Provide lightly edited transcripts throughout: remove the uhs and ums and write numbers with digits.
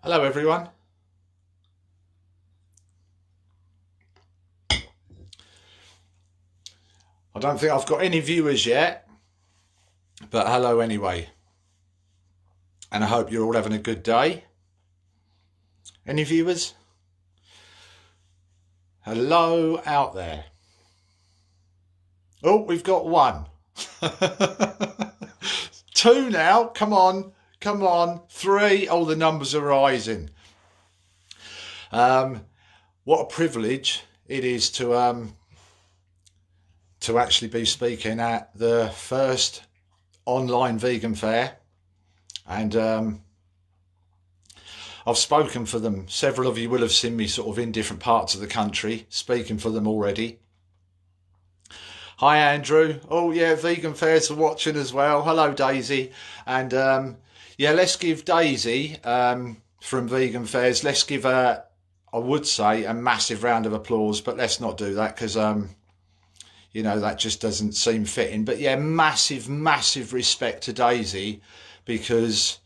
Hello everyone. I don't think I've got any viewers yet, but hello anyway. And I hope you're all having a good day. Any viewers? Hello out there. Oh, we've got one. Two now. Come on. Come on. Three. Oh, the numbers are rising. What a privilege it is to actually be speaking at the first online vegan fair, and I've spoken for them. Several of you will have seen me sort of in different parts of the country speaking for them already. Hi Andrew. Oh yeah, vegan fairs are watching as well. Hello Daisy. And yeah, let's give Daisy from Vegan Fairs, let's give her, I would say, a massive round of applause, but let's not do that because you know, that just doesn't seem fitting. But yeah, massive respect to Daisy, because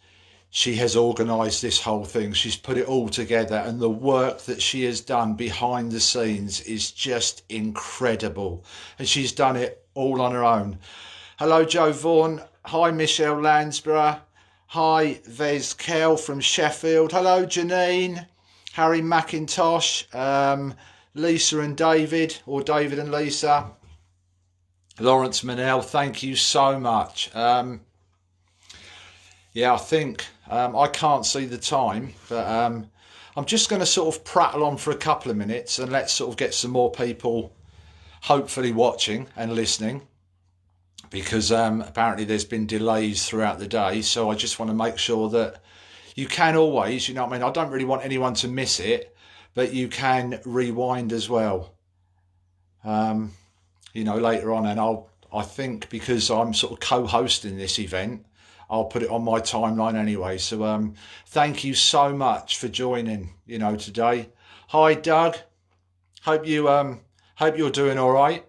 she has organised this whole thing. She's put it all together, and the work that she has done behind the scenes is just incredible. And she's done it all on her own. Hello, Joe Vaughan. Hi, Michelle Lansborough. Hi, Vez Kell from Sheffield. Hello, Janine. Harry McIntosh. Lisa and David, or David and Lisa. Lawrence Manel, thank you so much. Yeah, I think I can't see the time, but I'm just going to sort of prattle on for a couple of minutes and let's sort of get some more people hopefully watching and listening, because apparently there's been delays throughout the day. So I just want to make sure that you can always, you know what I mean? I don't really want anyone to miss it, but you can rewind as well, you know, later on. And I think because I'm sort of co-hosting this event, I'll put it on my timeline anyway. So thank you so much for joining, you know, today. Hi Doug. Hope you're doing all right.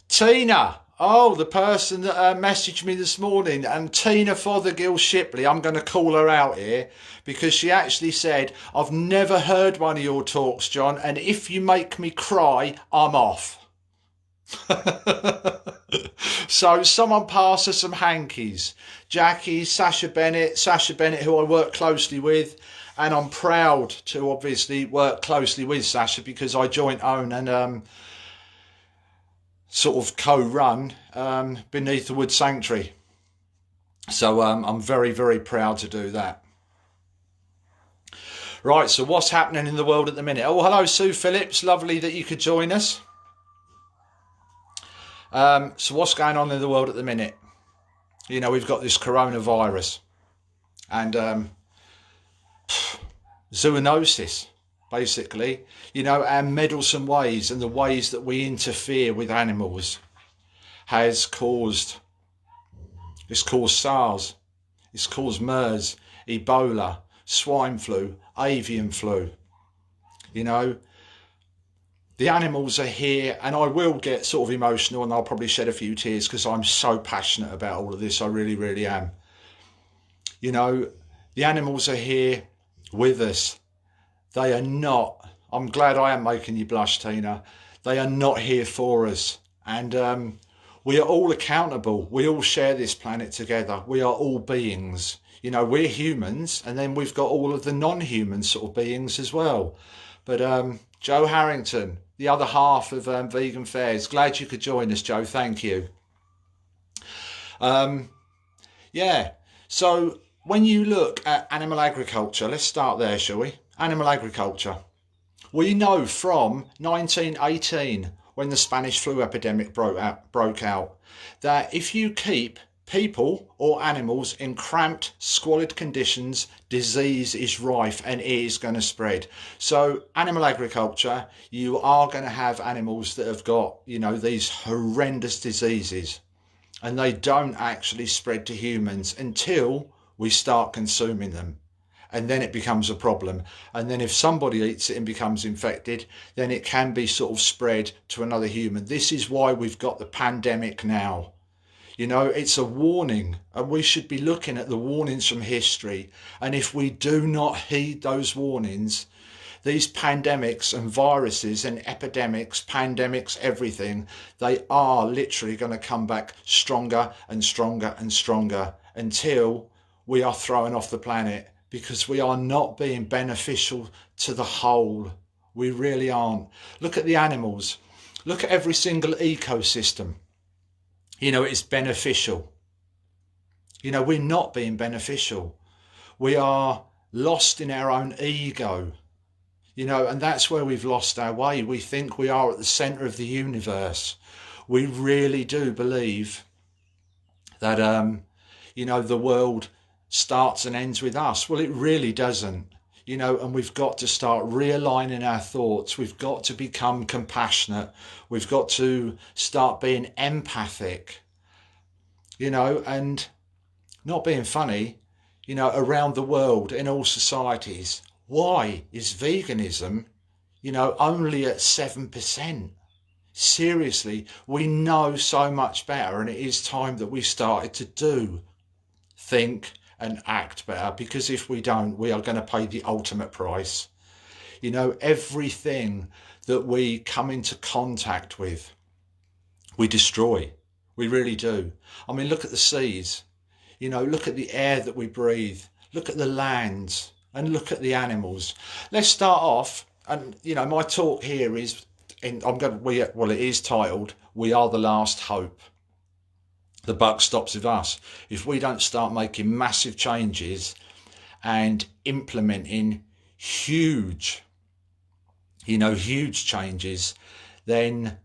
Tina. Oh, the person that messaged me this morning, and Tina Fothergill Shipley, I'm going to call her out here because she actually said, I've never heard one of your talks, John, and if you make me cry, I'm off. So someone pass her some hankies. Jackie, Sasha Bennett, who I work closely with, and I'm proud to obviously work closely with Sasha because I joint own and sort of co-run Beneath the Wood Sanctuary. So I'm very proud to do that. Right, so what's happening in the world at the minute? Oh, hello Sue Phillips, lovely that you could join us. So what's going on in the world at the minute? You know, we've got this coronavirus and zoonosis, basically, you know, and meddlesome ways and the ways that we interfere with animals has caused, it's caused SARS, it's caused MERS, Ebola, swine flu, avian flu, you know. The animals are here, and I will get sort of emotional and I'll probably shed a few tears because I'm so passionate about all of this. I really am. You know, the animals are here with us. They are not, I'm glad I am making you blush, Tina. They are not here for us. And we are all accountable. We all share this planet together. We are all beings. You know, we're humans, and then we've got all of the non-human sort of beings as well. But Joe Harrington, the other half of Vegan Fairs, glad you could join us, Joe. Thank you. Yeah, so when you look at animal agriculture, let's start there, shall we? Animal agriculture. We know from 1918, when the Spanish flu epidemic broke out, that if you keep people or animals in cramped, squalid conditions, disease is rife and it is going to spread. So animal agriculture, you are going to have animals that have got, you know, these horrendous diseases, and they don't actually spread to humans until we start consuming them. And then it becomes a problem. And then if somebody eats it and becomes infected, then it can be sort of spread to another human. This is why we've got the pandemic now. You know, it's a warning, and we should be looking at the warnings from history. And if we do not heed those warnings, these pandemics and viruses and epidemics, pandemics, everything, they are literally going to come back stronger and stronger and stronger until we are thrown off the planet, because we are not being beneficial to the whole. We really aren't. Look at the animals. Look at every single ecosystem. You know, it's beneficial. You know, we're not being beneficial. We are lost in our own ego. You know, and that's where we've lost our way. We think we are at the centre of the universe. We really do believe that, you know, the world starts and ends with us. Well, it really doesn't. You know, and we've got to start realigning our thoughts. We've got to become compassionate. We've got to start being empathic, you know, and not being funny, you know, around the world, in all societies. Why is veganism, you know, only at 7%? Seriously, we know so much better, and it is time that we started to do, think and act better, because if we don't, we are going to pay the ultimate price. You know, everything that we come into contact with, we destroy. We really do. I mean, look at the seas, you know, look at the air that we breathe, look at the lands, and look at the animals. Let's start off, and you know, my talk here is, it is titled, "We Are the Last Hope." The buck stops with us. If we don't start making massive changes and implementing huge changes, then,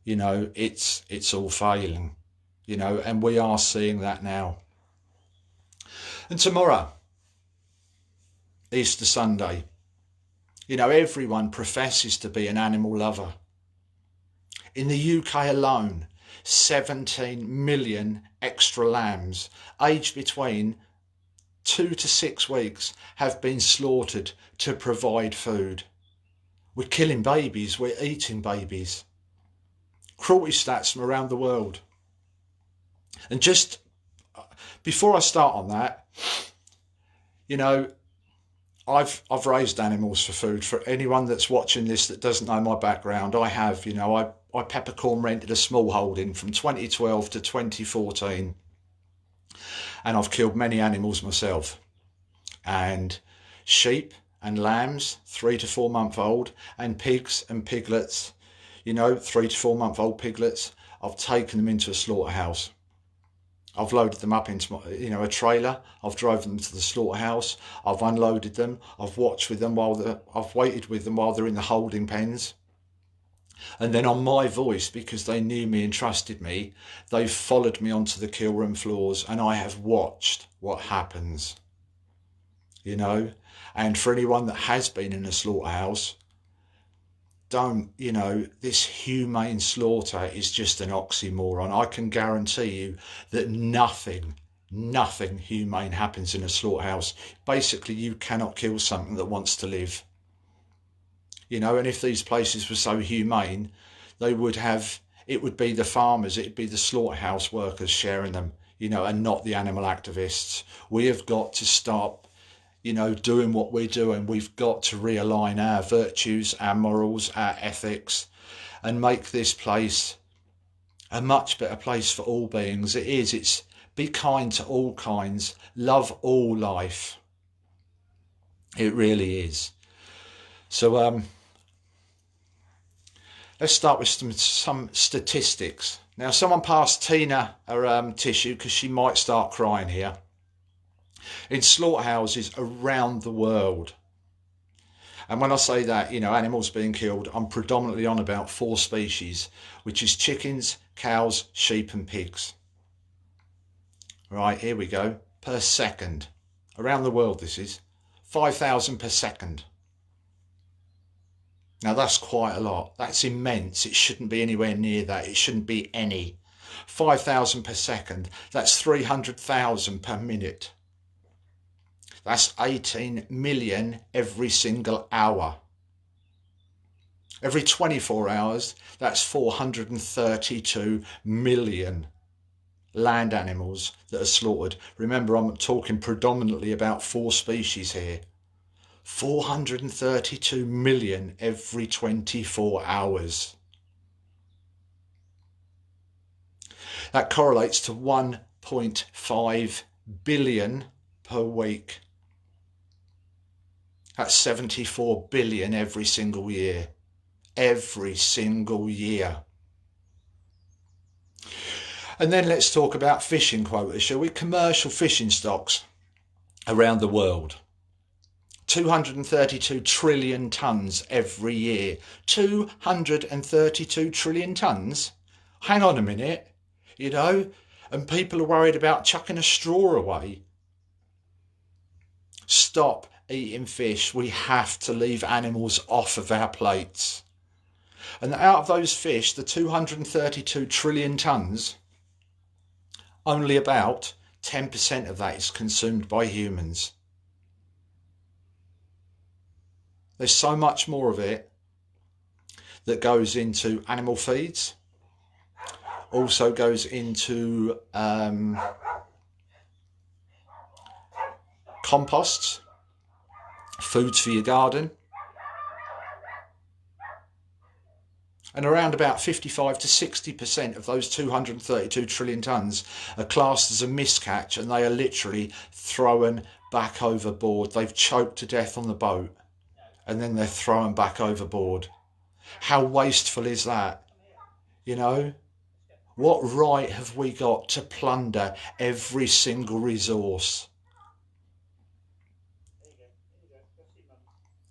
you know, it's all failing, you know, and we are seeing that now. And tomorrow, Easter Sunday, you know, everyone professes to be an animal lover. In the UK alone, 17 million extra lambs aged between 2 to 6 weeks have been slaughtered to provide food. We're killing babies, we're eating babies. Cruelty stats from around the world. And just before I start on that, you know, I've raised animals for food. For anyone that's watching this that doesn't know my background, I have, you know, I peppercorn rented a small holding from 2012 to 2014. And I've killed many animals myself. And sheep and lambs, 3 to 4 month old, and pigs and piglets, you know, 3 to 4 month old piglets, I've taken them into a slaughterhouse. I've loaded them up into a trailer. I've drove them to the slaughterhouse. I've unloaded them. I've watched with them I've waited with them while they're in the holding pens. And then on my voice, because they knew me and trusted me, they've followed me onto the kill room floors, and I have watched what happens. You know, and for anyone that has been in a slaughterhouse, this humane slaughter is just an oxymoron. I can guarantee you that nothing humane happens in a slaughterhouse. Basically, you cannot kill something that wants to live. You know, and if these places were so humane, it would be the farmers, it'd be the slaughterhouse workers sharing them, you know, and not the animal activists. We have got to stop, you know, doing what we're doing. We've got to realign our virtues, our morals, our ethics, and make this place a much better place for all beings. It is. It's be kind to all kinds, love all life. It really is. So let's start with some statistics. Now, someone passed Tina her tissue because she might start crying here. In slaughterhouses around the world. And when I say that, you know, animals being killed, I'm predominantly on about 4 species, which is chickens, cows, sheep and pigs. Right, here we go. Per second. Around the world this is. 5,000 per second. Now that's quite a lot. That's immense. It shouldn't be anywhere near that. It shouldn't be any. 5,000 per second. That's 300,000 per minute. That's 18 million every single hour. Every 24 hours, that's 432 million land animals that are slaughtered. Remember, I'm talking predominantly about 4 species here. 432 million every 24 hours. That correlates to 1.5 billion per week. That's 74 billion every single year. Every single year. And then let's talk about fishing quotas, shall we? Commercial fishing stocks around the world. 232 trillion tonnes every year. 232 trillion tonnes? Hang on a minute, and people are worried about chucking a straw away. Stop eating fish. We have to leave animals off of our plates. And out of those fish, the 232 trillion tonnes, only about 10% of that is consumed by humans. There's so much more of it that goes into animal feeds, also goes into composts, foods for your garden, and around about 55 to 60% of those 232 trillion tonnes are classed as a miscatch, and they are literally thrown back overboard. They've choked to death on the boat and then they're thrown back overboard. How wasteful is that? What right have we got to plunder every single resource?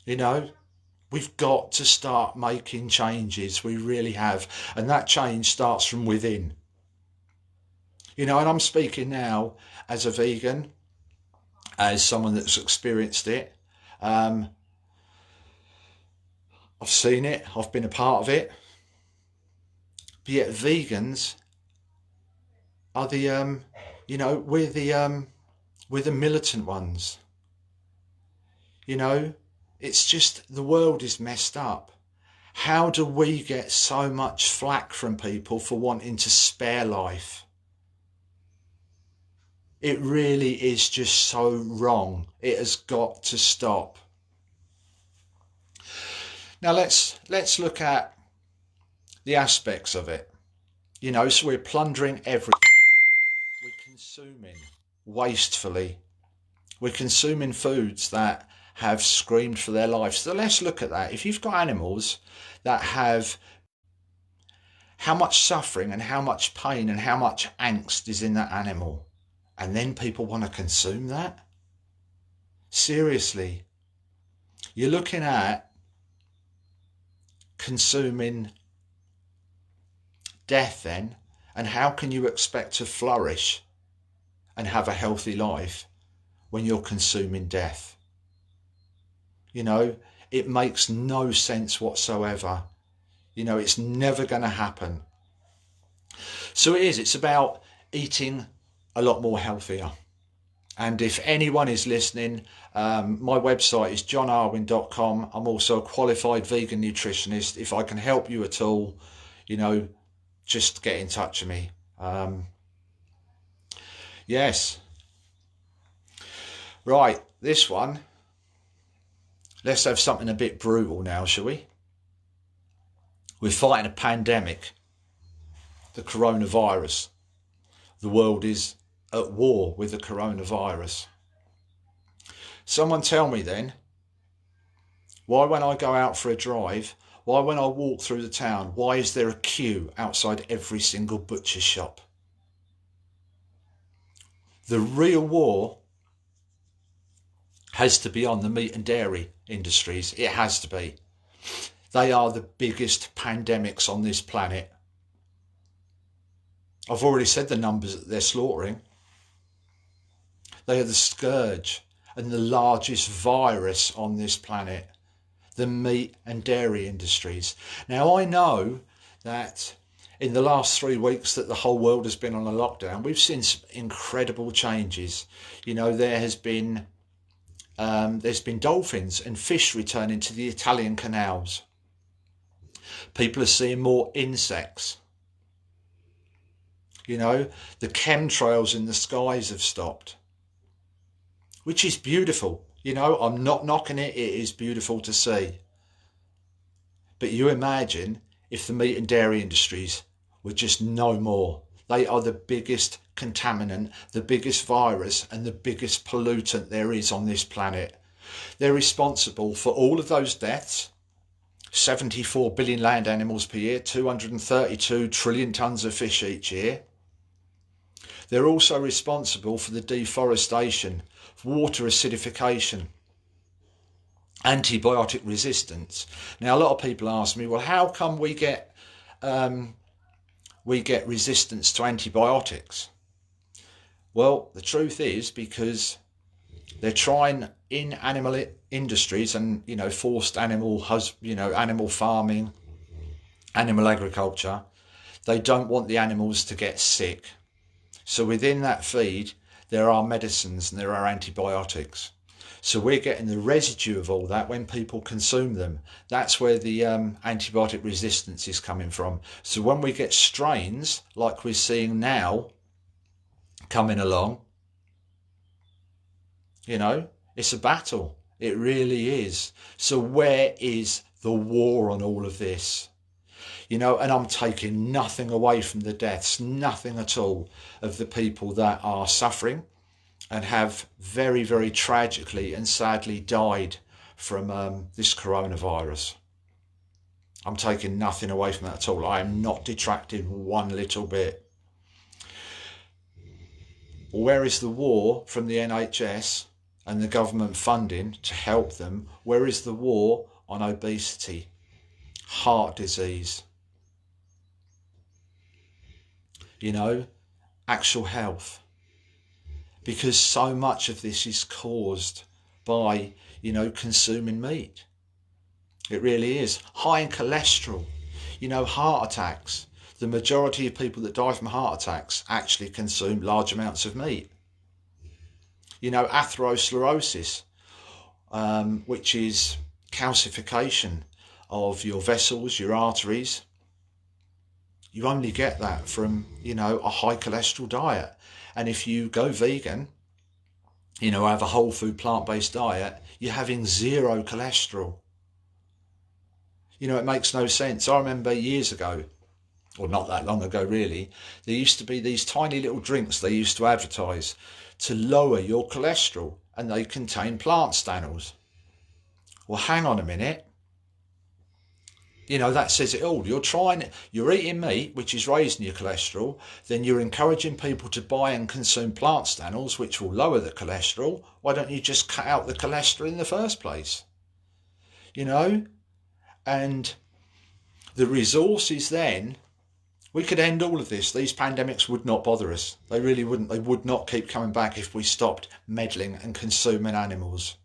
We've got to start making changes. We really have. And that change starts from within. And I'm speaking now as a vegan, as someone that's experienced it. I've seen it. I've been a part of it. But yet vegans are we're the militant ones. It's just the world is messed up. How do we get so much flack from people for wanting to spare life? It really is just so wrong. It has got to stop. Now let's look at the aspects of it. So we're plundering everything. We're consuming wastefully. We're consuming foods that have screamed for their lives. So let's look at that. If you've got animals that have how much suffering and how much pain and how much angst is in that animal, and then people want to consume that? Seriously, you're looking at consuming death then, and how can you expect to flourish and have a healthy life when you're consuming death? It makes no sense whatsoever. It's never going to happen. So it's about eating a lot more healthier. And if anyone is listening, my website is johnarwin.com. I'm also a qualified vegan nutritionist. If I can help you at all, just get in touch with me. Yes. Right, this one. Let's have something a bit brutal now, shall we? We're fighting a pandemic, the coronavirus. The world is at war with the coronavirus. Someone tell me then, why when I go out for a drive, why when I walk through the town, why is there a queue outside every single butcher's shop? The real war has to be on the meat and dairy industries. It has to be. They are the biggest pandemics on this planet. I've already said the numbers that they're slaughtering. They are the scourge and the largest virus on this planet, the meat and dairy industries. Now, I know that in the last 3 weeks that the whole world has been on a lockdown, we've seen some incredible changes. There's been dolphins and fish returning to the Italian canals. People are seeing more insects. You know, the chemtrails in the skies have stopped, which is beautiful. You know, I'm not knocking it. It is beautiful to see. But you imagine if the meat and dairy industries were just no more. They are the biggest contaminant, the biggest virus, and the biggest pollutant there is on this planet. They're responsible for all of those deaths. 74 billion land animals per year, 232 trillion tonnes of fish each year. They're also responsible for the deforestation, water acidification, antibiotic resistance. Now, a lot of people ask me, well, how come we get resistance to antibiotics? Well, the truth is because they're trying in animal industries and, you know, forced animal farming, animal agriculture. They don't want the animals to get sick. So within that feed, there are medicines and there are antibiotics. So we're getting the residue of all that when people consume them. That's where the antibiotic resistance is coming from. So when we get strains like we're seeing now coming along, you know, it's a battle. It really is. So where is the war on all of this? You know, and I'm taking nothing away from the deaths, nothing at all, of the people that are suffering and have very, very tragically and sadly died from this coronavirus. I'm taking nothing away from that at all. I am not detracted one little bit. Where is the war from the NHS and the government funding to help them? Where is the war on obesity, heart disease, you know, actual health? Because so much of this is caused by, you know, consuming meat. It really is. High in cholesterol, you know, heart attacks. The majority of people that die from heart attacks actually consume large amounts of meat. You know, atherosclerosis, which is calcification of your vessels, your arteries. You only get that from, you know, a high cholesterol diet. And if you go vegan, you know, have a whole food plant-based diet, you're having zero cholesterol. You know, it makes no sense. I remember years ago, or not that long ago really, there used to be these tiny little drinks they used to advertise to lower your cholesterol, and they contain plant stanols. Well, hang on a minute. You know, that says it all. You're eating meat, which is raising your cholesterol, then you're encouraging people to buy and consume plant stanols, which will lower the cholesterol. Why don't you just cut out the cholesterol in the first place? You know? And the resources then, we could end all of this. These pandemics would not bother us. They really wouldn't. They would not keep coming back if we stopped meddling and consuming animals.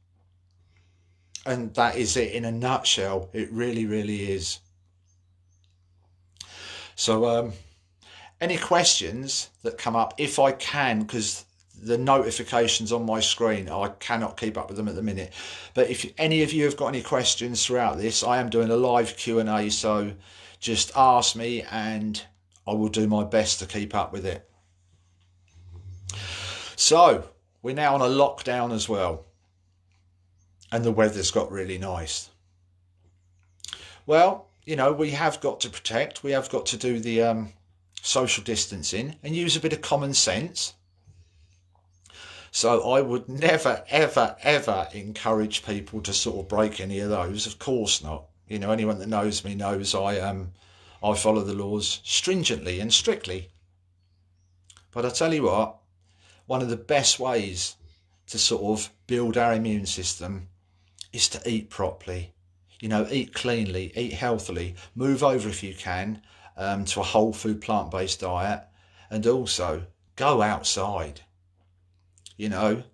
And that is it in a nutshell. It really, really is. So any questions that come up, if I can, because the notifications on my screen, I cannot keep up with them at the minute. But if any of you have got any questions throughout this, I am doing a live Q&A. So just ask me and I will do my best to keep up with it. So we're now on a lockdown as well. And the weather's got really nice. Well, you know, we have got to protect. We have got to do the social distancing and use a bit of common sense. So I would never, ever, ever encourage people to sort of break any of those. Of course not. You know, anyone that knows me knows I follow the laws stringently and strictly. But I tell you what, one of the best ways to sort of build our immune system is to eat properly, you know, eat cleanly, eat healthily, move over if you can to a whole food plant-based diet, and also go outside. You know,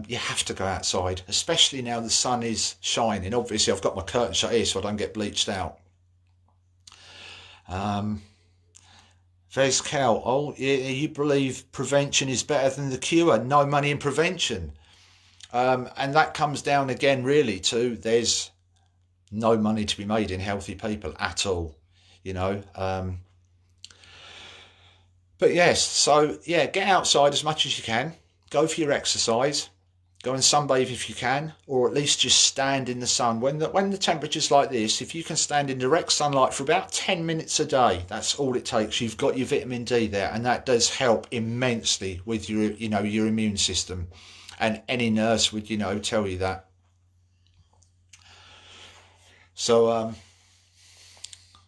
you have to go outside, especially now the sun is shining. Obviously, I've got my curtain shut here so I don't get bleached out. There's Cal. Oh, you believe prevention is better than the cure? No money in prevention. And that comes down again really to there's no money to be made in healthy people at all. you know. But yes, so yeah, get outside as much as you can. Go for your exercise. Go and sunbathe if you can, or at least just stand in the sun. When the temperature's like this, if you can stand in direct sunlight for about 10 minutes a day, that's all it takes. You've got your vitamin D there, and that does help immensely with your, you know, your immune system. And any nurse would, you know, tell you that. So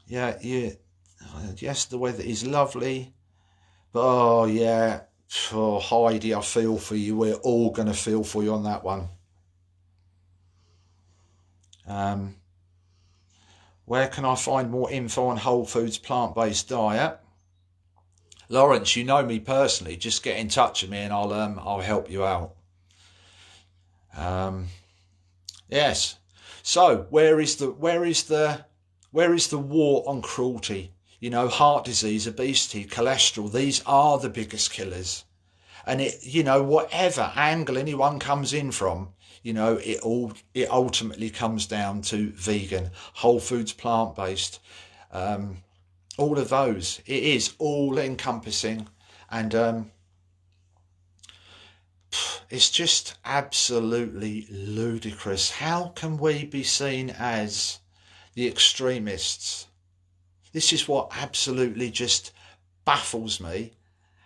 yeah, yes, the weather is lovely. But oh yeah, oh, Heidi, I feel for you. We're all going to feel for you on that one. Where can I find more info on whole foods plant-based diet? Lawrence, you know me personally. Just get in touch with me and I'll help you out. Yes. So where is the war on cruelty? You know, heart disease, obesity, cholesterol, these are the biggest killers. And it, you know, whatever angle anyone comes in from, you know, it ultimately comes down to vegan, whole foods, plant-based, all of those. It is all encompassing, and it's just absolutely ludicrous. How can we be seen as the extremists? This is what absolutely just baffles me.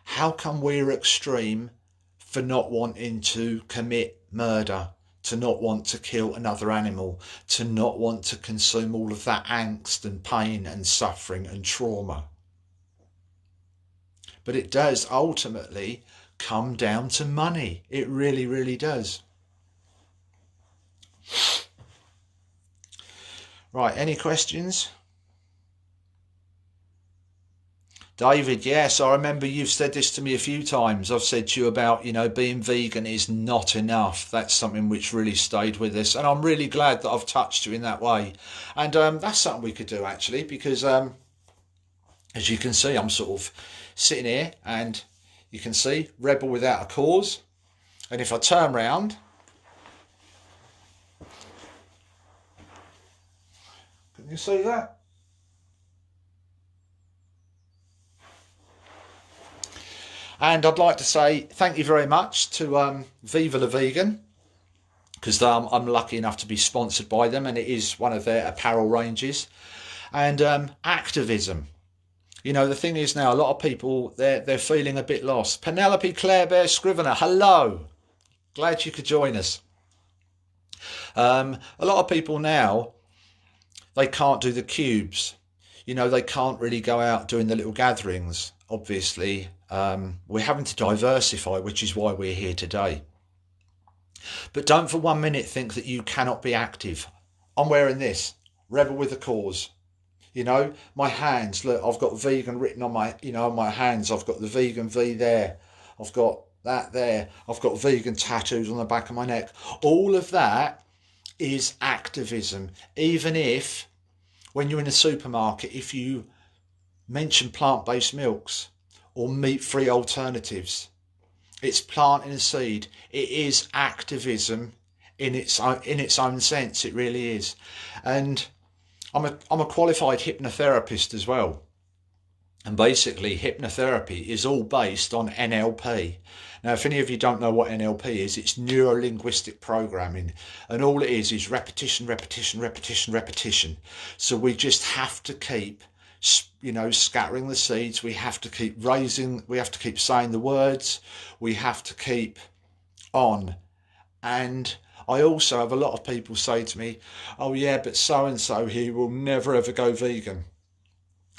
How come we're extreme for not wanting to commit murder, to not want to kill another animal, to not want to consume all of that angst and pain and suffering and trauma? But it does ultimately come down to money. It really, really does. Right, any questions? David, yes, I remember you've said this to me a few times. I've said to you about, you know, being vegan is not enough. That's something which really stayed with us. And I'm really glad that I've touched you in that way. And that's something we could do, actually, because as you can see, I'm sort of sitting here and you can see Rebel Without a Cause. And if I turn round, can you see that? And I'd like to say thank you very much to Viva la Vegan, because I'm lucky enough to be sponsored by them, and it is one of their apparel ranges. And activism. You know, the thing is now, a lot of people, they're feeling a bit lost. Penelope Claire Bear Scrivener, hello. Glad you could join us. A lot of people now, they can't do the cubes. You know, they can't really go out doing the little gatherings. Obviously, we're having to diversify, which is why we're here today. But don't for 1 minute think that you cannot be active. I'm wearing this, Rebel with a Cause. You know, my hands, look, I've got vegan written on my, you know, on my hands. I've got the vegan V there. I've got that there. I've got vegan tattoos on the back of my neck. All of that is activism. Even if, when you're in a supermarket, if you mention plant-based milks or meat-free alternatives, it's planting a seed. It is activism in its own sense. It really is. And I'm a qualified hypnotherapist as well. And basically hypnotherapy is all based on NLP. Now, if any of you don't know what NLP is, it's neuro-linguistic programming. And all it is repetition, repetition, repetition, repetition. So we just have to keep, you know, scattering the seeds. We have to keep raising, we have to keep saying the words. We have to keep on. And I also have a lot of people say to me, oh yeah, but so-and-so here will never ever go vegan.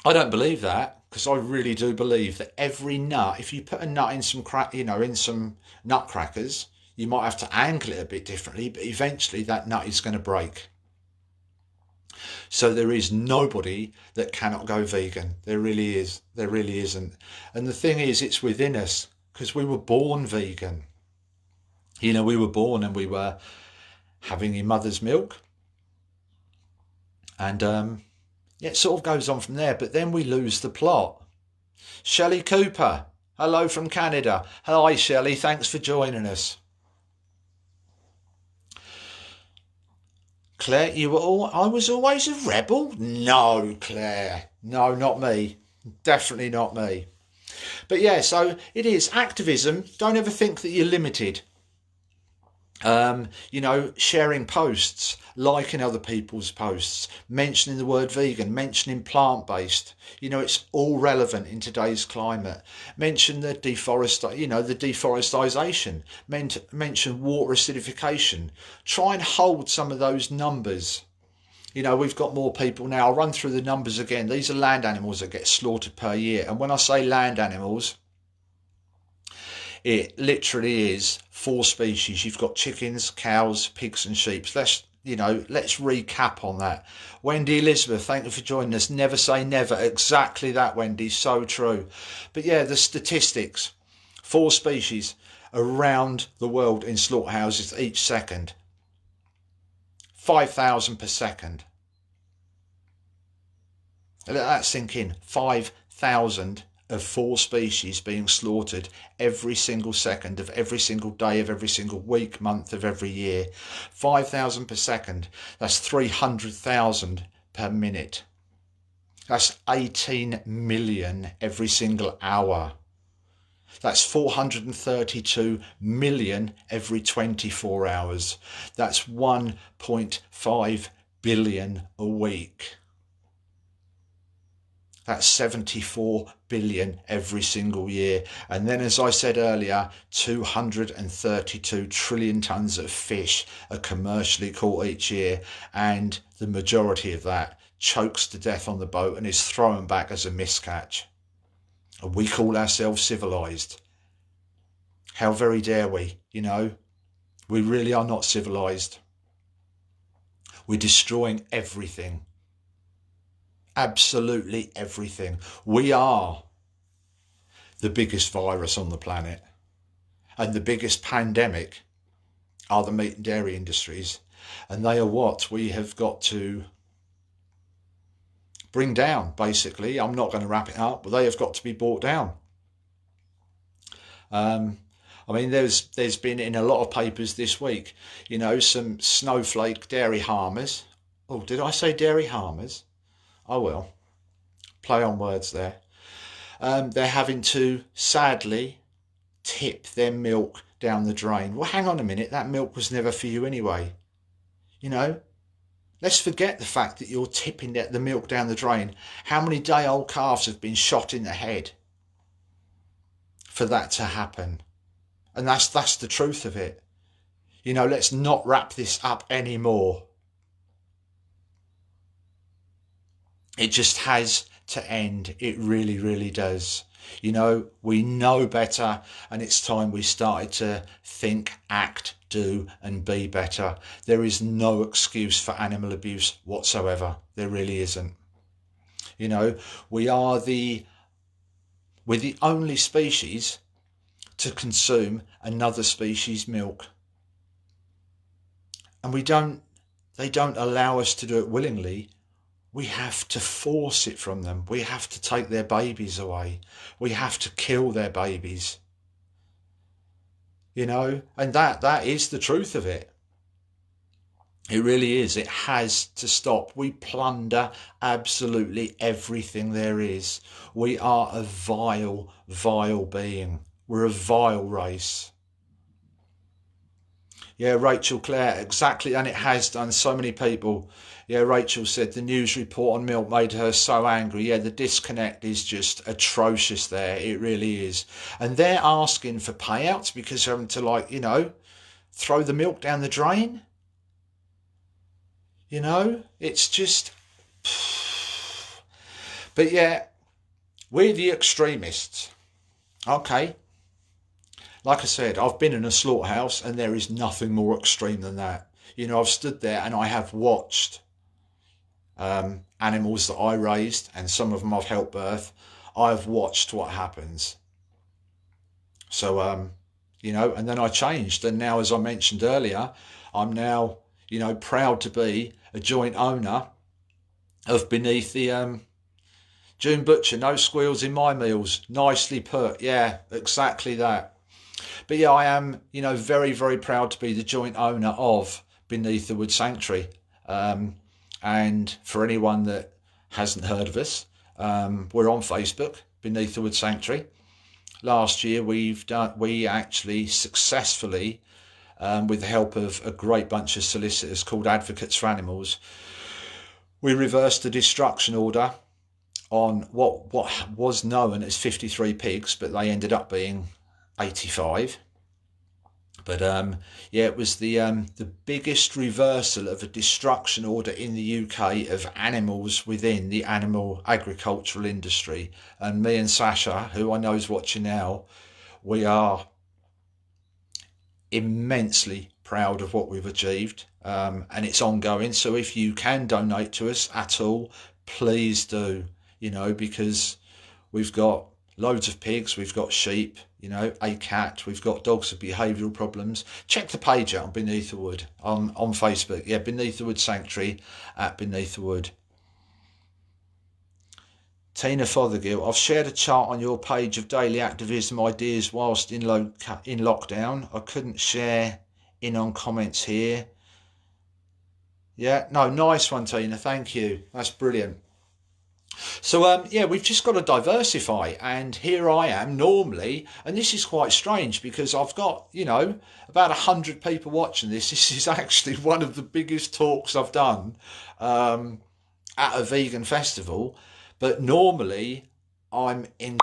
I don't believe that, because I really do believe that every nut, if you put a nut in some in some nutcrackers, you might have to angle it a bit differently, but eventually that nut is going to break. So there is nobody that cannot go vegan. There really is. There really isn't. And the thing is, it's within us, because we were born vegan. You know, we were born and we were having your mother's milk. And it sort of goes on from there. But then we lose the plot. Shelley Cooper, hello from Canada. Hi, Shelley. Thanks for joining us. Claire, I was always a rebel? No, Claire. No, not me. Definitely not me. But yeah, so it is activism. Don't ever think that you're limited. Sharing posts, liking other people's posts, mentioning the word vegan, mentioning plant-based. It's all relevant in today's climate. Mention the deforestation. Mention water acidification. Try and hold some of those numbers. We've got more people now. I'll run through the numbers again. These are land animals that get slaughtered per year. And when I say land animals, it literally is 4 species. You've got chickens, cows, pigs and sheep. Let's recap on that. Wendy Elizabeth, thank you for joining us. Never say never. Exactly that, Wendy. So true. But yeah, the statistics. 4 species around the world in slaughterhouses each second. 5,000 per second. Let that sink in. 5,000 of 4 species being slaughtered every single second of every single day of every single week, month of every year. 5,000 per second. That's 300,000 per minute. That's 18 million every single hour. That's 432 million every 24 hours. That's 1.5 billion a week. That's 74 billion every single year. And then, as I said earlier, 232 trillion tonnes of fish are commercially caught each year. And the majority of that chokes to death on the boat and is thrown back as a miscatch. And we call ourselves civilised. How very dare we, We really are not civilised. We're destroying everything. Absolutely everything. We are the biggest virus on the planet, and the biggest pandemic are the meat and dairy industries, and they are what we have got to bring down, basically. I'm not going to wrap it up, but they have got to be brought down. There's been in a lot of papers this week, some snowflake dairy harmers. Oh, did I say dairy harmers? Oh well, play on words there. They're having to, sadly, tip their milk down the drain. Well, hang on a minute, that milk was never for you anyway. Let's forget the fact that you're tipping the milk down the drain. How many day-old calves have been shot in the head for that to happen? And that's the truth of it. Let's not wrap this up anymore. It just has to end. It really, really does. We know better, and it's time we started to think, act, do and be better. There is no excuse for animal abuse whatsoever. There really isn't. We're the only species to consume another species' milk. And they don't allow us to do it willingly. We have to force it from them. We have to take their babies away. We have to kill their babies. And that is the truth of it. It really is. It has to stop. We plunder absolutely everything there is. We are a vile, vile being. We're a vile race. Yeah, Rachel Clare, exactly. And it has done. So many people. Yeah, Rachel said the news report on milk made her so angry. Yeah, the disconnect is just atrocious there. It really is. And they're asking for payouts because they're having to, throw the milk down the drain. It's just... But yeah, we're the extremists. Okay. Like I said, I've been in a slaughterhouse and there is nothing more extreme than that. I've stood there and I have watched animals that I raised, and some of them I've helped birth. I've watched what happens. So, and then I changed. And now, as I mentioned earlier, I'm now, proud to be a joint owner of Beneath the June Butcher. No squeals in my meals. Nicely put. Yeah, exactly that. But yeah, I am, very, very proud to be the joint owner of Beneath the Wood Sanctuary. And for anyone that hasn't heard of us, we're on Facebook, Beneath the Wood Sanctuary. Last year we actually successfully, with the help of a great bunch of solicitors called Advocates for Animals, we reversed the destruction order on what was known as 53 pigs, but they ended up being 85. But yeah, it was the biggest reversal of a destruction order in the UK of animals within the animal agricultural industry. And me and Sasha, who I know is watching now, we are immensely proud of what we've achieved, and it's ongoing. So if you can donate to us at all, please do, because we've got loads of pigs, we've got sheep, a cat, we've got dogs with behavioural problems. Check the page out on Beneath the Wood on Facebook. Yeah, Beneath the Wood Sanctuary at Beneath the Wood. Tina Fothergill, I've shared a chart on your page of daily activism ideas whilst in lockdown. I couldn't share in on comments here. Yeah, no, nice one, Tina. Thank you. That's brilliant. So, yeah, we've just got to diversify. And here I am normally, and this is quite strange because I've got, about 100 people watching this. This is actually one of the biggest talks I've done at a vegan festival. But normally I'm engaging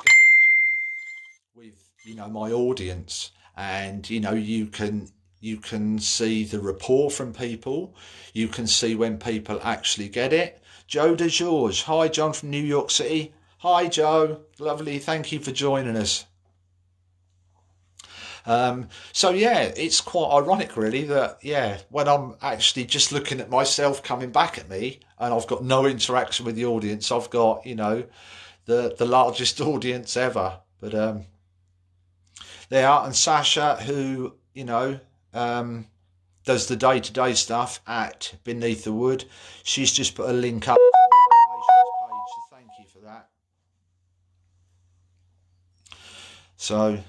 with, my audience, and, you can see the rapport from people. You can see when people actually get it. Joe de George. Hi, John from New York City. Hi, Joe. Lovely. Thank you for joining us. So, yeah, it's quite ironic, really, that, when I'm actually just looking at myself coming back at me and I've got no interaction with the audience, I've got, the largest audience ever. But there are, and Sasha, who, does the day-to-day stuff at Beneath the Wood, she's just put a link up to the donations page, so thank you for that. So,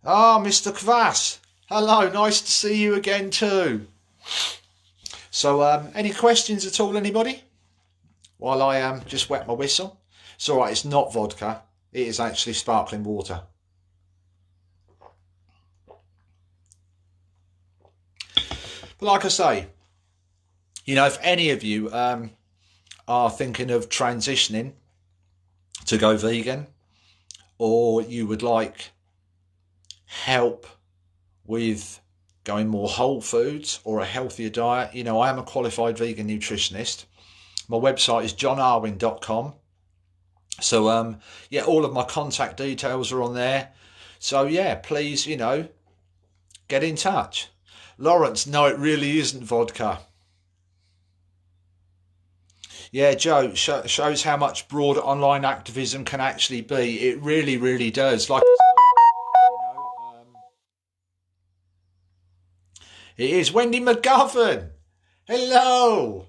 Mr. Kvass, hello, nice to see you again too. So, any questions at all, anybody? While I just wet my whistle. It's all right, it's not vodka, it is actually sparkling water. But like I say, if any of you are thinking of transitioning to go vegan, or you would like help with going more whole foods or a healthier diet, I am a qualified vegan nutritionist. My website is johnarwin.com. So, all of my contact details are on there. So, please, get in touch. Lawrence, no, it really isn't vodka. Yeah, Joe, shows how much broader online activism can actually be. It really, really does. Like I said, it is Wendy Mcgovern. Hello.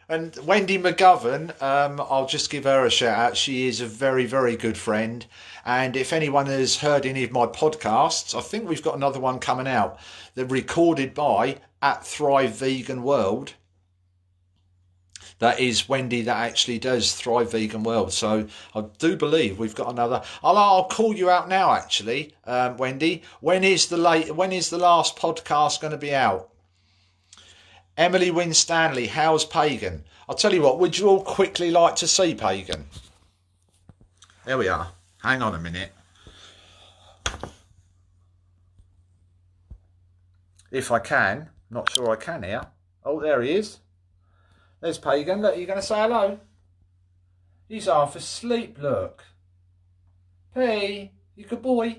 And Wendy Mcgovern, I'll just give her a shout out. She is a very, very good friend. And if anyone has heard any of my podcasts, I think we've got another one coming out. They're recorded by at Thrive Vegan World. That is Wendy that actually does Thrive Vegan World. So I do believe we've got another. I'll call you out now, actually, Wendy. When is the last podcast going to be out? Emily Winstanley, how's Pagan? I'll tell you what, would you all quickly like to see Pagan? There we are. Hang on a minute. If I can. Not sure I can here. Oh, there he is. There's Pagan. Look, you going to say hello? He's half asleep, look. P, you good boy.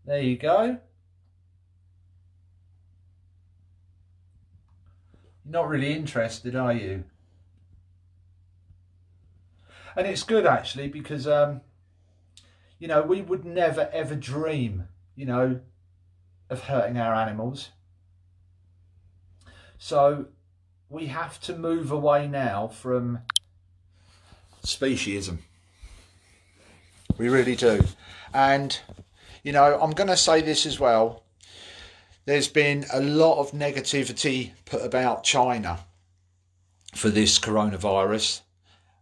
There you go. Not really interested, are you? And it's good, actually, because, we would never, ever dream, of hurting our animals. So we have to move away now from speciesism. We really do. And, I'm going to say this as well. there's been a lot of negativity put about China for this coronavirus.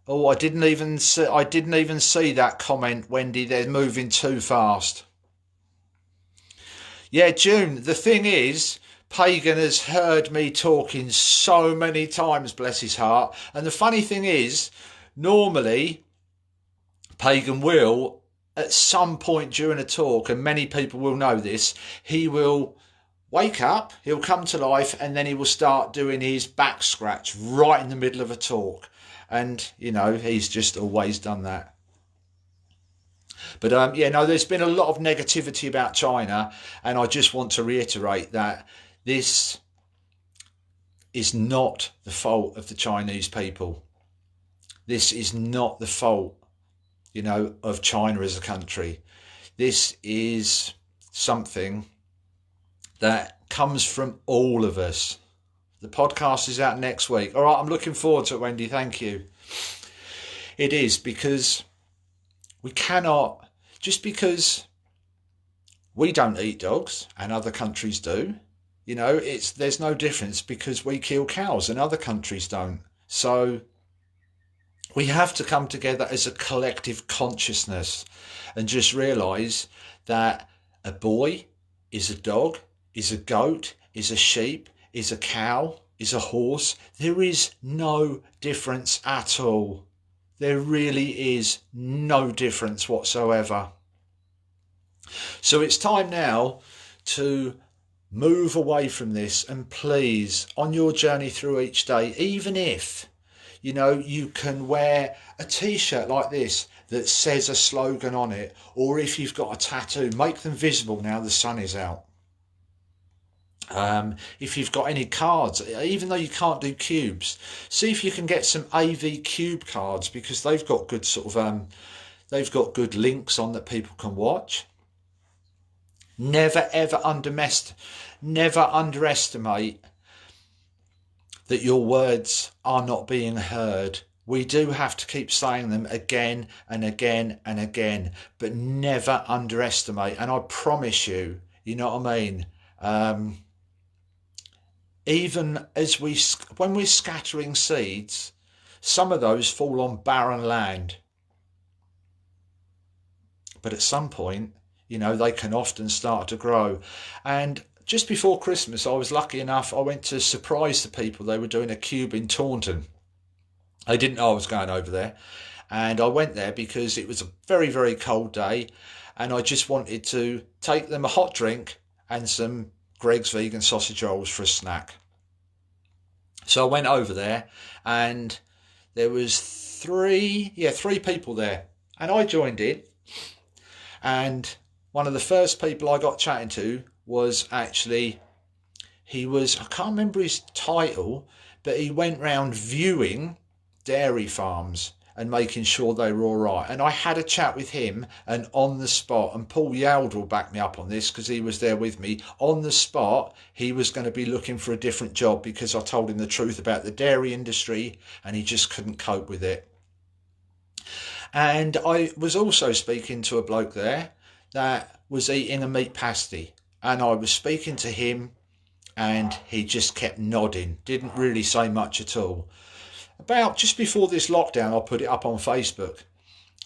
Oh, I didn't even see that comment, Wendy. They're moving too fast. Yeah, June. The thing is, Pagan has heard me talking so many times, bless his heart. And the funny thing is, normally Pagan will, at some point during a talk, and many people will know this, he will wake up, he'll come to life, and then he will start doing his back scratch right in the middle of a talk. And, you know, he's just always done that. But, there's been a lot of negativity about China. And I just want to reiterate that this is not the fault of the Chinese people. This is not the fault, of China as a country. This is something that comes from all of us. The podcast is out next week. All right, I'm looking forward to it, Wendy. Thank you. It is, because we cannot, just because we don't eat dogs and other countries do, there's no difference because we kill cows and other countries don't. So we have to come together as a collective consciousness and just realise that a boy is a dog, is a goat, is a sheep, is a cow, is a horse. There is no difference at all. There really is no difference whatsoever. So it's time now to move away from this, and please, on your journey through each day, even if, you can wear a t-shirt like this that says a slogan on it, or if you've got a tattoo, make them visible now the sun is out. If you've got any cards, even though you can't do cubes, see if you can get some AV cube cards, because they've got good they've got good links on that people can watch. Never ever underestimate that your words are not being heard. We do have to keep saying them again and again and again, but never underestimate. And I promise you, you know what I mean? Even as when we're scattering seeds, some of those fall on barren land. But at some point, they can often start to grow. And just before Christmas, I was lucky enough, I went to surprise the people. They were doing a cube in Taunton. They didn't know I was going over there. And I went there because it was a very, very cold day. And I just wanted to take them a hot drink and some Greg's vegan sausage rolls for a snack. So I went over there, and there was three people there, and I joined in. And one of the first people I got chatting to was actually, I can't remember his title, but he went round viewing dairy farms and making sure they were all right. And I had a chat with him, and on the spot, and Paul Yald will back me up on this because he was there with me, on the spot, he was going to be looking for a different job because I told him the truth about the dairy industry and he just couldn't cope with it. And I was also speaking to a bloke there that was eating a meat pasty, and I was speaking to him and he just kept nodding, didn't really say much at all. About just before this lockdown, I put it up on Facebook.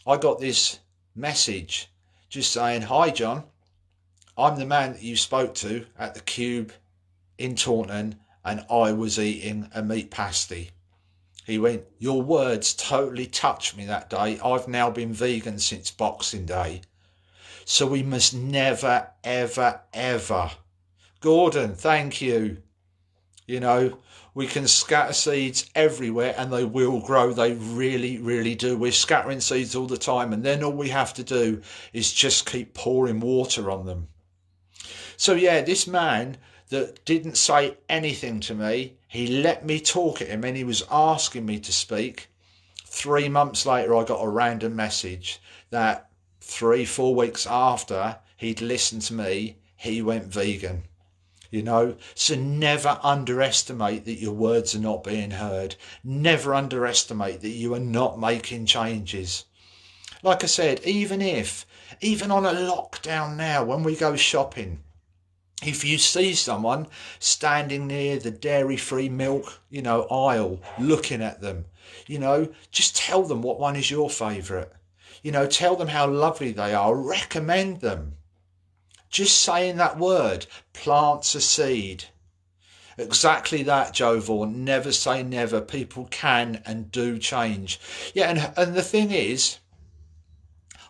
I got this message just saying, "Hi John, I'm the man that you spoke to at the Cube in Taunton, and I was eating a meat pasty." He went, "Your words totally touched me that day. I've now been vegan since Boxing Day." So we must never, ever, ever. Gordon, thank you. We can scatter seeds everywhere and they will grow. They really, really do. We're scattering seeds all the time, and then all we have to do is just keep pouring water on them. So yeah, this man that didn't say anything to me, he let me talk at him and he was asking me to speak. 3 months later, I got a random message that 3-4 weeks after he'd listened to me, he went vegan. So never underestimate that your words are not being heard. Never underestimate that you are not making changes. Like I said, even on a lockdown now, when we go shopping, if you see someone standing near the dairy-free milk, aisle, looking at them, just tell them what one is your favourite. Tell them how lovely they are. Recommend them. Just saying that word plants a seed. Exactly that, Joe Vaughan. Never say never. People can and do change. Yeah, and the thing is,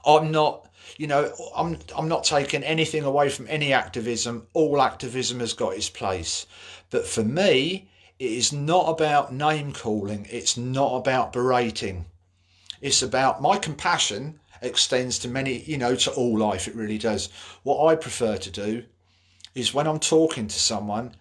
I'm not, I'm not taking anything away from any activism. All activism has got its place. But for me, it is not about name calling. It's not about berating. It's about my compassion extends to many, to all life. It really does. What I prefer to do is when I'm talking to someone,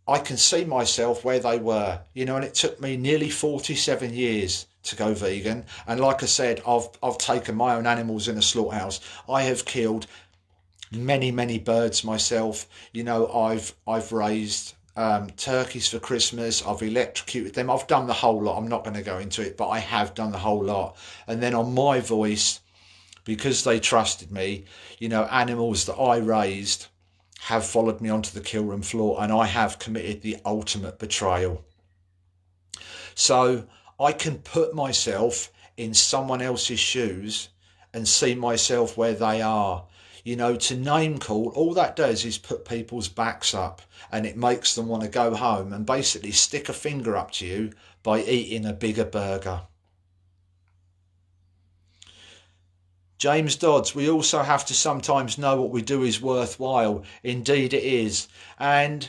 I can see myself where they were, and it took me nearly 47 years to go vegan. And like I said, I've taken my own animals in a slaughterhouse. I have killed many birds myself. I've raised turkeys for Christmas. I've electrocuted them. I've done the whole lot. I'm not going to go into it, but I have done the whole lot. And then on my voice, because they trusted me, animals that I raised have followed me onto the kill room floor, and I have committed the ultimate betrayal. So I can put myself in someone else's shoes and see myself where they are. To name call, all that does is put people's backs up, and it makes them want to go home and basically stick a finger up to you by eating a bigger burger. James Dodds, we also have to sometimes know what we do is worthwhile. Indeed it is. And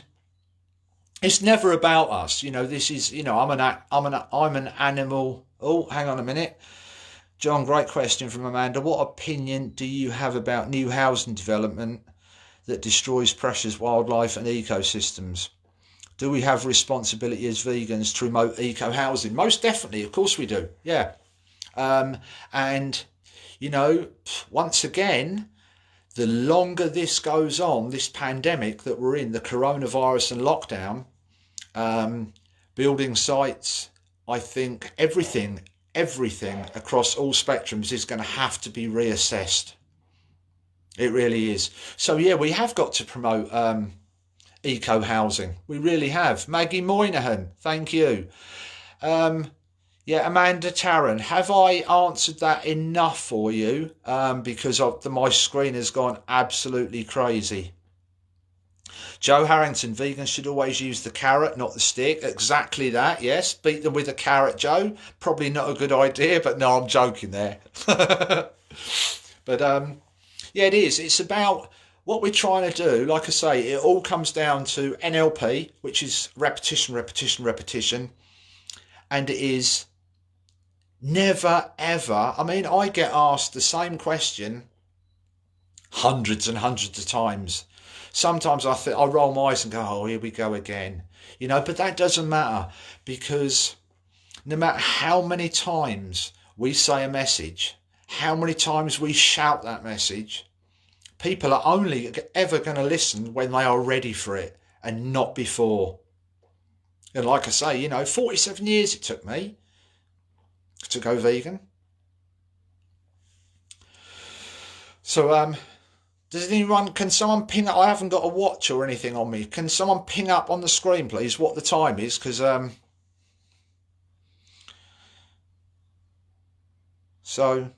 it's never about us. This is, I'm an animal. Oh, hang on a minute. John, great question from Amanda. What opinion do you have about new housing development that destroys precious wildlife and ecosystems? Do we have responsibility as vegans to promote eco housing? Most definitely, of course we do. Yeah. And once again, the longer this goes on, this pandemic that we're in, the coronavirus and lockdown, building sites, I think everything across all spectrums is going to have to be reassessed. It really is. So yeah, we have got to promote eco housing. We really have. Maggie Moynihan, thank you. Yeah, Amanda Tarrant, have I answered that enough for you? Because my screen has gone absolutely crazy. Joe Harrington, vegans should always use the carrot, not the stick. Exactly that, yes. Beat them with a carrot, Joe. Probably not a good idea, but no, I'm joking there. But yeah, it is. It's about what we're trying to do. Like I say, it all comes down to NLP, which is repetition. And it is never, ever. I get asked the same question hundreds and hundreds of times. Sometimes I roll my eyes and go, oh, here we go again. But that doesn't matter, because no matter how many times we say a message, how many times we shout that message, people are only ever going to listen when they are ready for it and not before. And like I say, 47 years it took me to go vegan. So can someone ping up? I haven't got a watch or anything on me. Can someone ping up on the screen, please, what the time is? Because so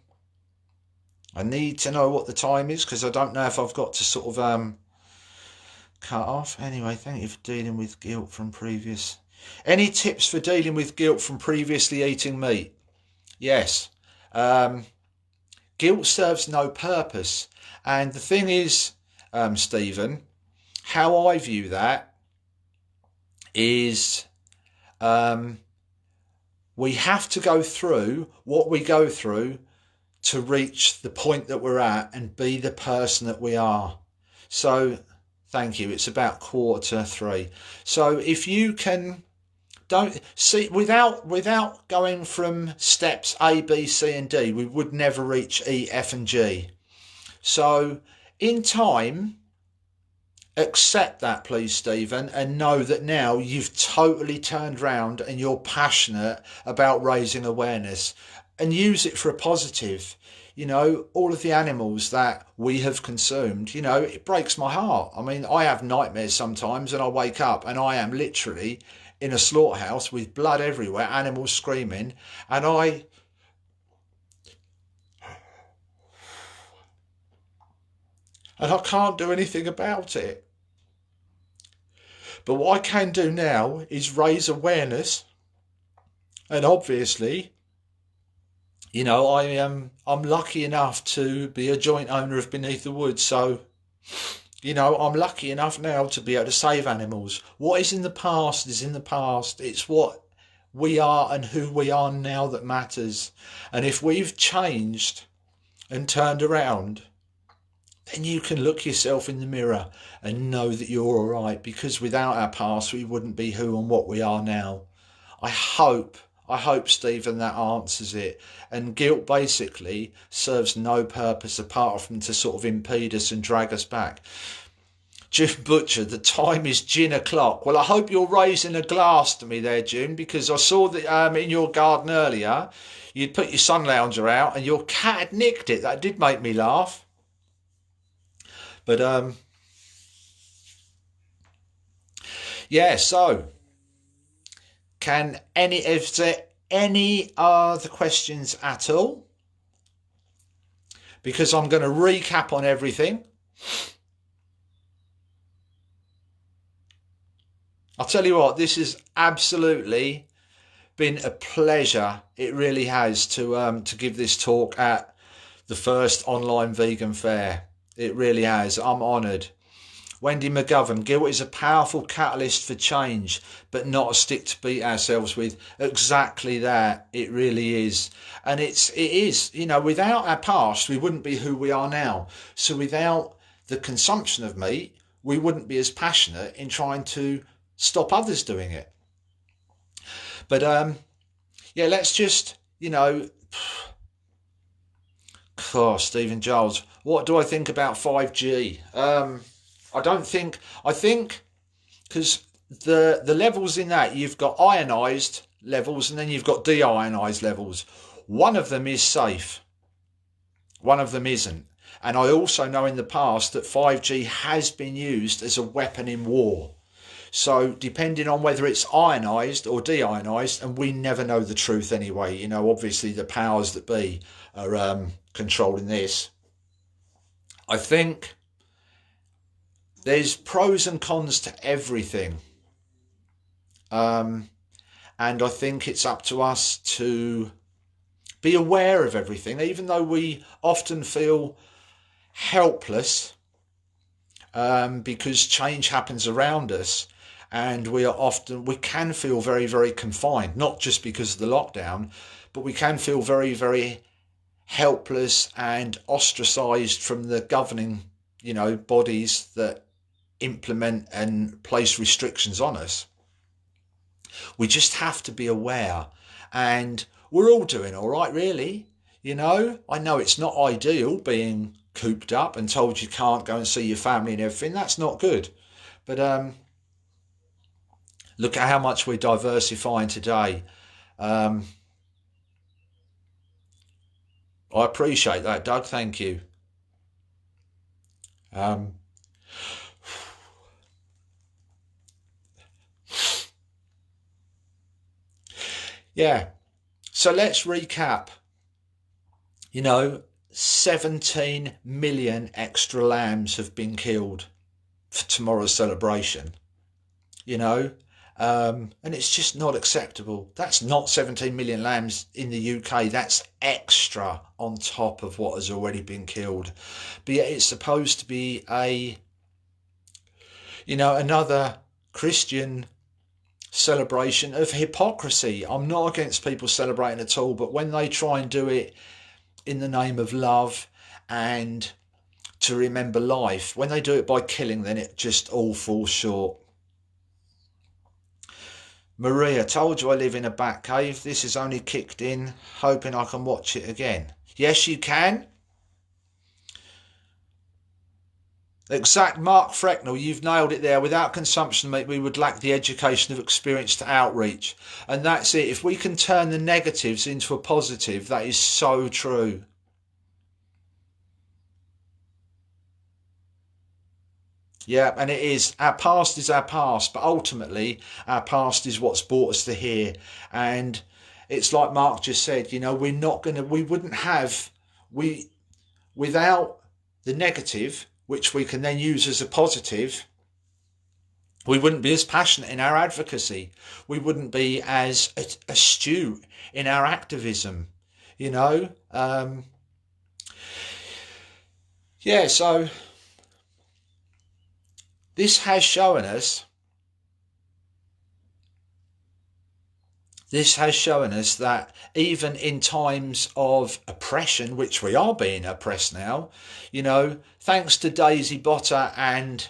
I need to know what the time is, because I don't know if I've got to sort of cut off. Anyway, thank you for dealing with guilt from previous. Any tips for dealing with guilt from previously eating meat? Yes. Guilt serves no purpose. And the thing is, Stephen, how I view that is we have to go through what we go through to reach the point that we're at and be the person that we are. So, thank you. It's about 2:45. So if you can... Don't see, without going from steps A, B, C and D, we would never reach E, F and G. So in time, accept that, please, Stephen, and know that now you've totally turned round and you're passionate about raising awareness, and use it for a positive. you know, all of the animals that we have consumed, you know, it breaks my heart. I mean, I have nightmares sometimes and I wake up and I am literally in a slaughterhouse with blood everywhere, animals screaming, and I can't do anything about it. But what I can do now is raise awareness, and obviously, you know, I'm lucky enough to be a joint owner of Beneath the Woods, so you know, I'm lucky enough now to be able to save animals. What is in the past is in the past. It's what we are and who we are now that matters. And if we've changed and turned around, then you can look yourself in the mirror and know that you're all right, because without our past, we wouldn't be who and what we are now. I hope, Stephen, that answers it. And guilt basically serves no purpose apart from to sort of impede us and drag us back. Jim Butcher, the time is gin o'clock. Well, I hope you're raising a glass to me there, Jim, because I saw that in your garden earlier, you'd put your sun lounger out and your cat had nicked it. That did make me laugh. But, yeah, so is there any other questions at all? Because I'm going to recap on everything. I'll tell you what, this has absolutely been a pleasure. It really has to give this talk at the first online vegan fair. It really has. I'm honoured. Wendy Mcgovern, guilt is a powerful catalyst for change, but not a stick to beat ourselves with. Exactly that. It really is. And it is, you know, without our past, we wouldn't be who we are now. So without the consumption of meat, we wouldn't be as passionate in trying to stop others doing it. But, yeah, let's just, you know, Stephen Giles, what do I think about 5G? I think because the levels in that, you've got ionised levels and then you've got deionised levels. One of them is safe. One of them isn't. And I also know in the past that 5G has been used as a weapon in war. So depending on whether it's ionised or deionised, and we never know the truth anyway, you know, obviously the powers that be are controlling this. I think there's pros and cons to everything. And I think it's up to us to be aware of everything, even though we often feel helpless because change happens around us. And we can feel very, very confined, not just because of the lockdown, but we can feel very, very helpless and ostracised from the governing, you know, bodies that implement and place restrictions on us. We just have to be aware, and we're all doing all right, really. You know, I know it's not ideal being cooped up and told you can't go and see your family and everything. That's not good. But look at how much we're diversifying today. I appreciate that, Doug. Thank you. Yeah. So let's recap. You know, 17 million extra lambs have been killed for tomorrow's celebration. You know, and it's just not acceptable. That's not 17 million lambs in the UK. That's extra on top of what has already been killed. But yet it's supposed to be another Christian celebration of hypocrisy. I'm not against people celebrating at all, but when they try and do it in the name of love and to remember life, when they do it by killing, then it just all falls short. Maria, told you I live in a bat cave. This is only kicked in, hoping I can watch it again. Yes, you can. Exact, Mark Frecknell, you've nailed it there. Without consumption, mate, we would lack the education of experience to outreach. And that's it. If we can turn the negatives into a positive, that is so true. Yeah, and it is. Our past is our past, but ultimately our past is what's brought us to here. And it's like Mark just said, you know, we wouldn't have, we, without the negative, which we can then use as a positive, we wouldn't be as passionate in our advocacy. We wouldn't be as astute in our activism, you know. Yeah, so this has shown us that even in times of oppression, which we are being oppressed now, you know, thanks to Daisy Botter and,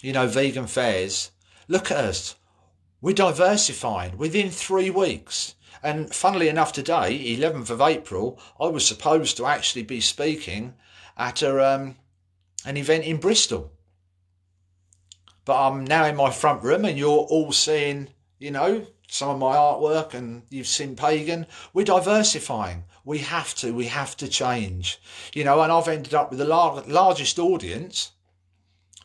you know, vegan fairs, look at us. We're diversifying within 3 weeks. And funnily enough, today, 11th of April, I was supposed to actually be speaking at an event in Bristol. But I'm now in my front room and you're all seeing, you know, some of my artwork and you've seen Pagan. We're diversifying. We have to change. You know, and I've ended up with the largest audience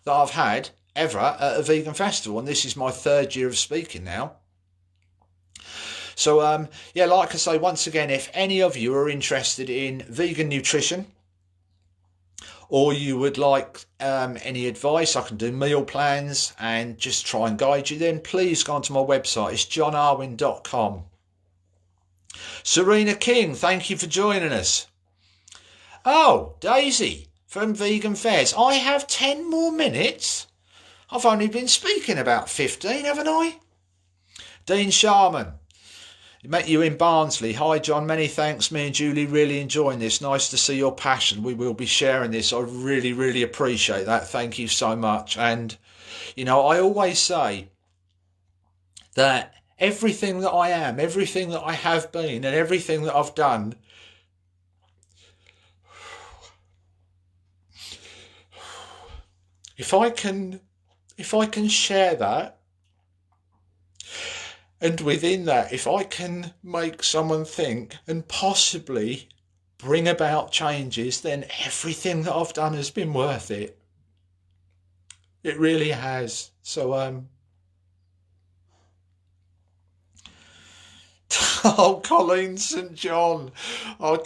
that I've had ever at a vegan festival. And this is my 3rd year of speaking now. So, yeah, like I say, once again, if any of you are interested in vegan nutrition, or you would like any advice, I can do meal plans and just try and guide you, then please go onto my website. It's johnarwin.com. Serena King, thank you for joining us. Oh, Daisy from Vegan Fairs. I have 10 more minutes. I've only been speaking about 15, haven't I? Dean Sharman. Met you in Barnsley. Hi, John. Many thanks. Me and Julie really enjoying this. Nice to see your passion. We will be sharing this. I really, really appreciate that. Thank you so much. And, you know, I always say that everything that I am, everything that I have been, and everything that I've done, if I can share that, and within that, if I can make someone think and possibly bring about changes, then everything that I've done has been worth it. It really has. So, oh, Colleen St. John. I'm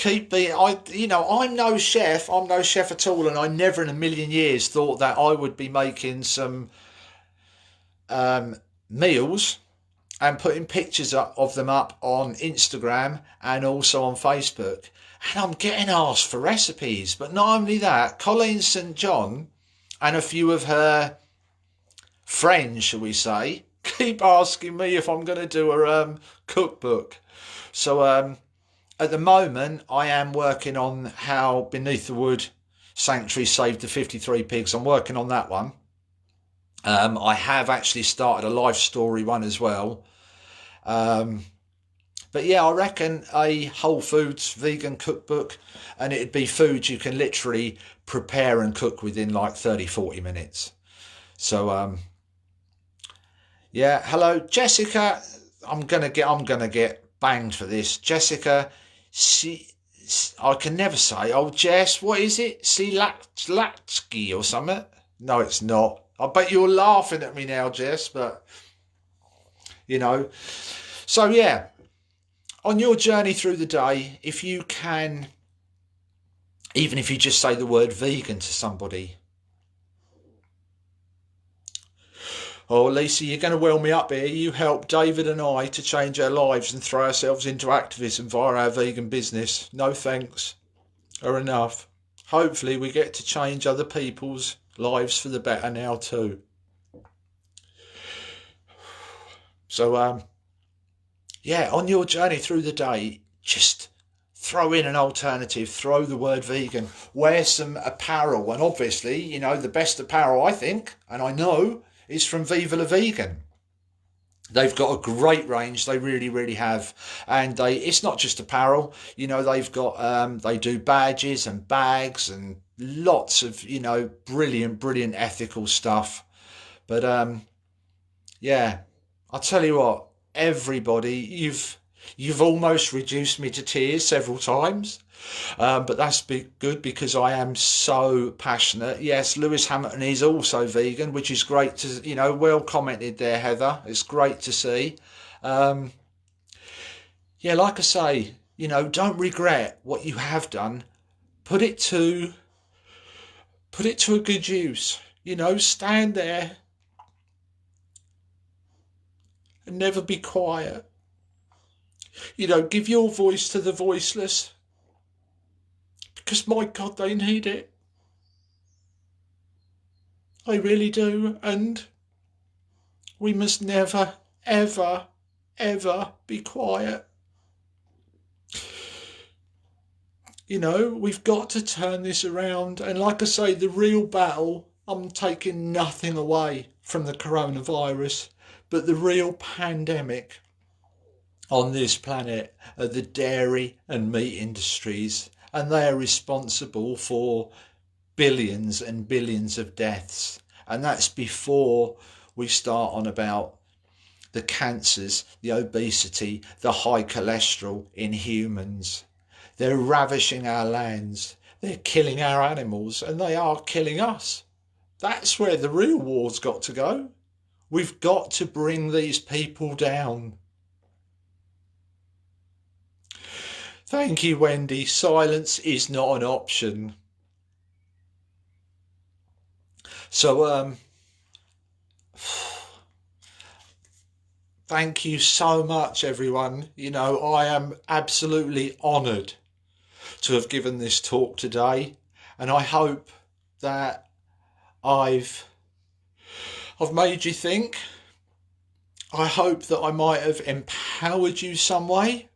no chef. I'm no chef at all. And I never in a million years thought that I would be making some meals and putting pictures of them up on Instagram and also on Facebook. And I'm getting asked for recipes. But not only that, Colleen St. John and a few of her friends, shall we say, keep asking me if I'm going to do a cookbook. So at the moment, I am working on how Beneath the Wood Sanctuary saved the 53 pigs. I'm working on that one. I have actually started a life story one as well. But yeah, I reckon a Whole Foods vegan cookbook, and it'd be foods you can literally prepare and cook within like 30-40 minutes. So yeah, hello Jessica. I'm gonna get banged for this. Jessica, I can never say. Oh Jess, what is it? Silatsky or something? No, it's not. I bet you're laughing at me now, Jess, but you know. So yeah, on your journey through the day, if you can, even if you just say the word vegan to somebody. Oh, Lisa, you're going to well me up here. You helped David and I to change our lives and throw ourselves into activism via our vegan business. No thanks are enough. Hopefully we get to change other people's lives for the better now too. So, yeah, on your journey through the day, just throw in an alternative, throw the word vegan, wear some apparel. And obviously, you know, the best apparel, I think, and I know, is from Viva La Vegan. They've got a great range. They really, really have. And it's not just apparel. You know, they've got, they do badges and bags and lots of, you know, brilliant ethical stuff. But, yeah, I'll tell you what, everybody, You've almost reduced me to tears several times. But that's good because I am so passionate. Yes, Lewis Hamilton is also vegan, which is great to, well commented there, Heather. It's great to see. Yeah, like I say, don't regret what you have done. Put it to a good use. Stand there and never be quiet. Give your voice to the voiceless. Because, my God, they need it. They really do. And we must never, ever, ever be quiet. We've got to turn this around. And like I say, the real battle, I'm taking nothing away from the coronavirus, but the real pandemic on this planet are the dairy and meat industries. And they are responsible for billions and billions of deaths. And that's before we start on about the cancers, the obesity, the high cholesterol in humans. They're ravishing our lands. They're killing our animals, and they are killing us. That's where the real war's got to go. We've got to bring these people down. Thank you, Wendy. Silence is not an option. So, thank you so much, everyone. I am absolutely honoured to have given this talk today, and I hope that I've made you think. I hope that I might have empowered you some way.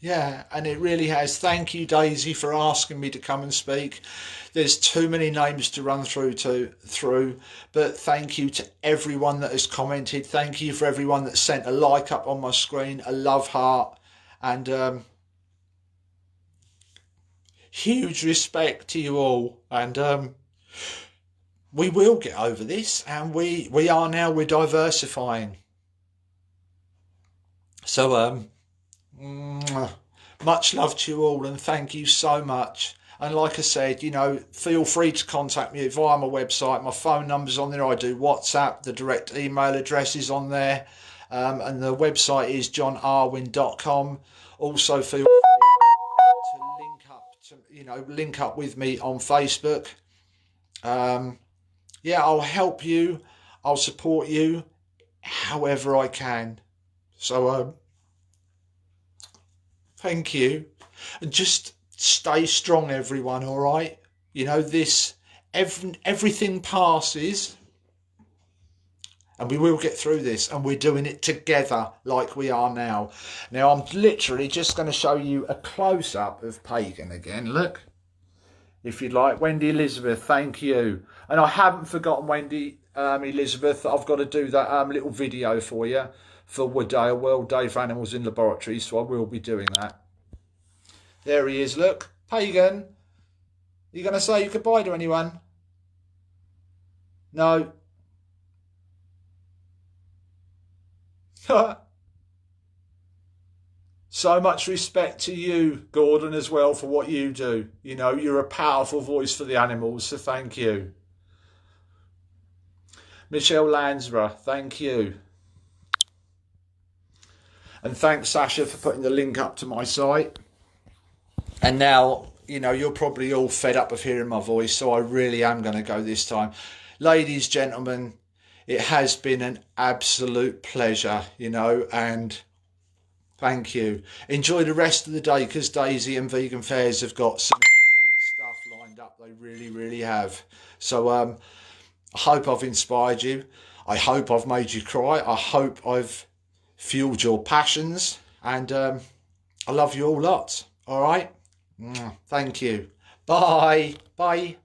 Yeah, and it really has. Thank you, Daisy, for asking me to come and speak. There's too many names to run through, but thank you to everyone that has commented. Thank you for everyone that sent a like up on my screen, a love heart, and huge respect to you all. And we will get over this, and we're diversifying. So much love to you all, and thank you so much. And like I said, feel free to contact me via my website. My phone number's on there. I do WhatsApp. The direct email address is on there. And the website is johnarwin.com. Also feel free to link up with me on Facebook. Yeah, I'll help you. I'll support you however I can. So thank you. And just stay strong, everyone, all right? Everything passes, and we will get through this, and we're doing it together like we are now. Now, I'm literally just going to show you a close-up of Pagan again. Look, if you'd like. Wendy Elizabeth, thank you. And I haven't forgotten, Wendy Elizabeth, I've got to do that little video for you for World Day for Animals in Laboratories, so I will be doing that. There he is, look. Pagan, you going to say goodbye to anyone? No. So much respect to you, Gordon, as well, for what you do. You're a powerful voice for the animals, so thank you. Michelle Lansborough, thank you. And thanks, Sasha, for putting the link up to my site. And now, you're probably all fed up of hearing my voice, so I really am going to go this time. Ladies, gentlemen, it has been an absolute pleasure, and thank you. Enjoy the rest of the day, because Daisy and Vegan Fairs have got some immense stuff lined up. They really, really have. So I hope I've inspired you. I hope I've made you cry. I hope I've fueled your passions. And I love you all lots. All right? Thank you. Bye. Bye.